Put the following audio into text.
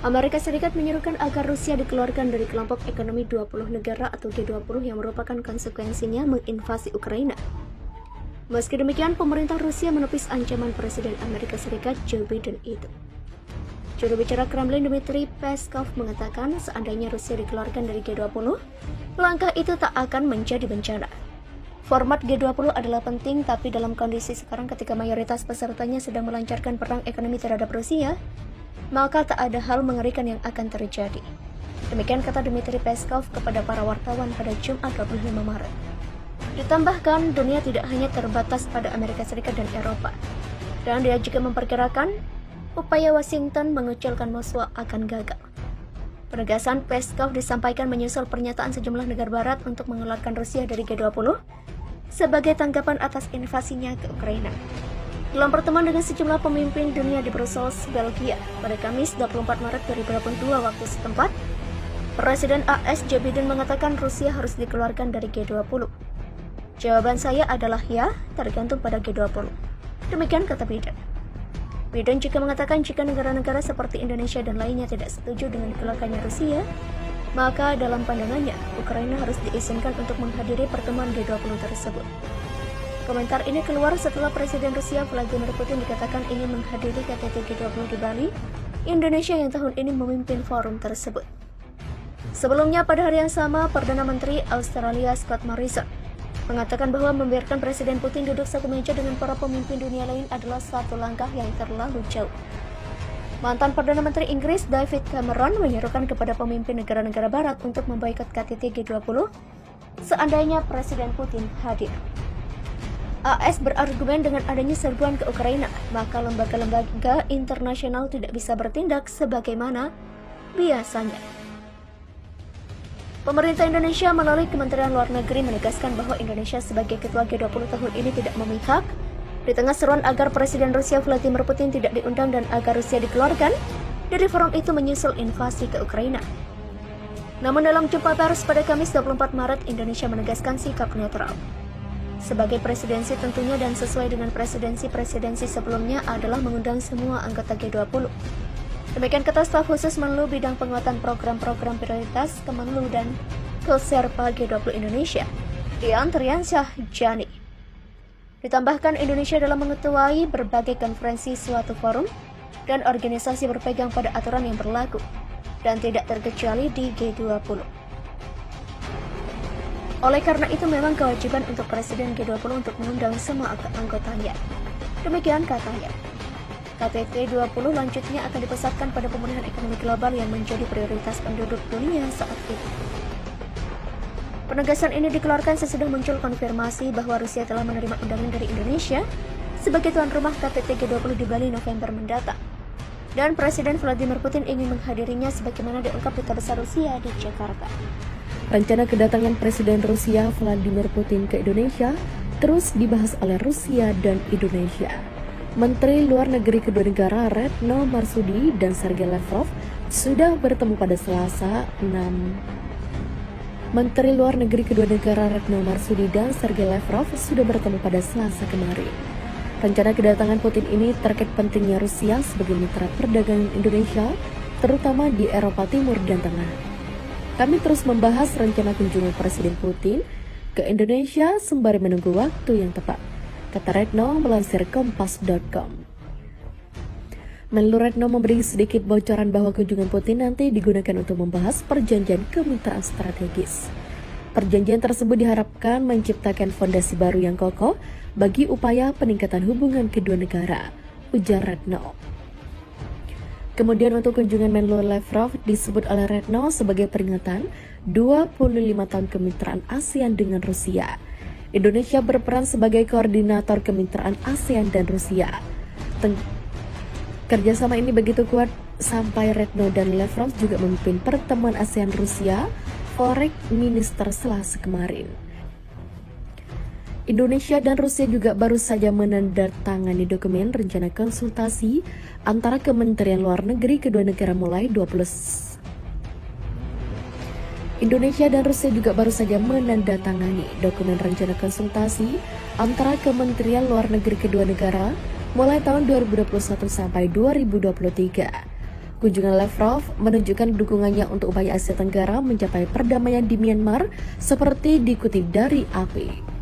Amerika Serikat menyerukan agar Rusia dikeluarkan dari kelompok ekonomi 20 negara atau G20 yang merupakan konsekuensinya menginvasi Ukraina. Meski demikian, pemerintah Rusia menepis ancaman Presiden Amerika Serikat Joe Biden itu. Juru bicara Kremlin Dmitry Peskov mengatakan seandainya Rusia dikeluarkan dari G20, langkah itu tak akan menjadi bencana. Format G20 adalah penting, tapi dalam kondisi sekarang ketika mayoritas pesertanya sedang melancarkan perang ekonomi terhadap Rusia, maka tak ada hal mengerikan yang akan terjadi. Demikian kata Dmitry Peskov kepada para wartawan pada Jumat 25 Maret. Ditambahkan, dunia tidak hanya terbatas pada Amerika Serikat dan Eropa. Dan dia juga memperkirakan upaya Washington mengucilkan Moskwa akan gagal. Penegasan Peskov disampaikan menyusul pernyataan sejumlah negara barat untuk mengeluarkan Rusia dari G20 sebagai tanggapan atas invasinya ke Ukraina. Dalam pertemuan dengan sejumlah pemimpin dunia di Brussels, Belgia, pada Kamis 24 Maret 2022 waktu setempat, Presiden AS Joe Biden mengatakan Rusia harus dikeluarkan dari G20. Jawaban saya adalah ya, tergantung pada G20. Demikian kata Biden. Biden juga mengatakan jika negara-negara seperti Indonesia dan lainnya tidak setuju dengan dikeluarkannya Rusia, maka dalam pandangannya, Ukraina harus diizinkan untuk menghadiri pertemuan G20 tersebut. Komentar ini keluar setelah Presiden Rusia Vladimir Putin dikatakan ingin menghadiri KTT G20 di Bali, Indonesia yang tahun ini memimpin forum tersebut. Sebelumnya pada hari yang sama, Perdana Menteri Australia Scott Morrison mengatakan bahwa membiarkan Presiden Putin duduk satu meja dengan para pemimpin dunia lain adalah satu langkah yang terlalu jauh. Mantan Perdana Menteri Inggris David Cameron menyerukan kepada pemimpin negara-negara barat untuk memboikot KTT G20 seandainya Presiden Putin hadir. AS berargumen dengan adanya serbuan ke Ukraina, maka lembaga-lembaga internasional tidak bisa bertindak sebagaimana biasanya. Pemerintah Indonesia melalui Kementerian Luar Negeri menegaskan bahwa Indonesia sebagai ketua G20 tahun ini tidak memihak di tengah seruan agar Presiden Rusia Vladimir Putin tidak diundang dan agar Rusia dikeluarkan dari forum itu menyusul invasi ke Ukraina. Namun dalam jumpa pers pada Kamis 24 Maret, Indonesia menegaskan sikap netral. Sebagai presidensi tentunya dan sesuai dengan presidensi-presidensi sebelumnya adalah mengundang semua anggota G20. Demikian kata staf khusus Menlu bidang penguatan program-program prioritas Kemenlu dan Koserpa G20 Indonesia, Dian Triansyah Jani. Ditambahkan Indonesia dalam mengetuai berbagai konferensi suatu forum dan organisasi berpegang pada aturan yang berlaku dan tidak terkecuali di G20. Oleh karena itu memang kewajiban untuk Presiden G20 untuk mengundang semua anggotanya. Demikian katanya. KTT 20 lanjutnya akan dipusatkan pada pemulihan ekonomi global yang menjadi prioritas penduduk dunia saat ini. Penegasan ini dikeluarkan sesudah muncul konfirmasi bahwa Rusia telah menerima undangan dari Indonesia sebagai tuan rumah KTT G20 di Bali November mendatang. Dan Presiden Vladimir Putin ingin menghadirinya sebagaimana diungkap Duta Besar Rusia di Jakarta. Rencana kedatangan Presiden Rusia Vladimir Putin ke Indonesia terus dibahas oleh Rusia dan Indonesia. Menteri Luar Negeri kedua negara Retno Marsudi dan Sergei Lavrov sudah bertemu pada Selasa 6. Menteri Luar Negeri kedua negara Retno Marsudi dan Sergei Lavrov sudah bertemu pada Selasa kemarin. Rencana kedatangan Putin ini terkait pentingnya Rusia sebagai mitra perdagangan Indonesia, terutama di Eropa Timur dan Tengah. Kami terus membahas rencana kunjungan Presiden Putin ke Indonesia sembari menunggu waktu yang tepat, kata Retno melansir Kompas.com. Menlu Retno memberi sedikit bocoran bahwa kunjungan Putin nanti digunakan untuk membahas perjanjian kemitraan strategis. Perjanjian tersebut diharapkan menciptakan fondasi baru yang kokoh bagi upaya peningkatan hubungan kedua negara, ujar Retno. Kemudian untuk kunjungan Menlu Lavrov disebut oleh Retno sebagai peringatan 25 tahun kemitraan ASEAN dengan Rusia. Indonesia berperan sebagai koordinator kemitraan ASEAN dan Rusia. Kerjasama ini begitu kuat sampai Retno dan Lavrov juga memimpin pertemuan ASEAN-Rusia Foreign Minister Selasa kemarin. Indonesia dan Rusia juga baru saja menandatangani dokumen rencana konsultasi antara Kementerian Luar Negeri kedua negara mulai 20. Indonesia dan Rusia juga baru saja menandatangani dokumen rencana konsultasi antara Kementerian Luar Negeri kedua negara mulai tahun 2021 sampai 2023. Kunjungan Lavrov menunjukkan dukungannya untuk upaya Asia Tenggara mencapai perdamaian di Myanmar seperti dikutip dari AP.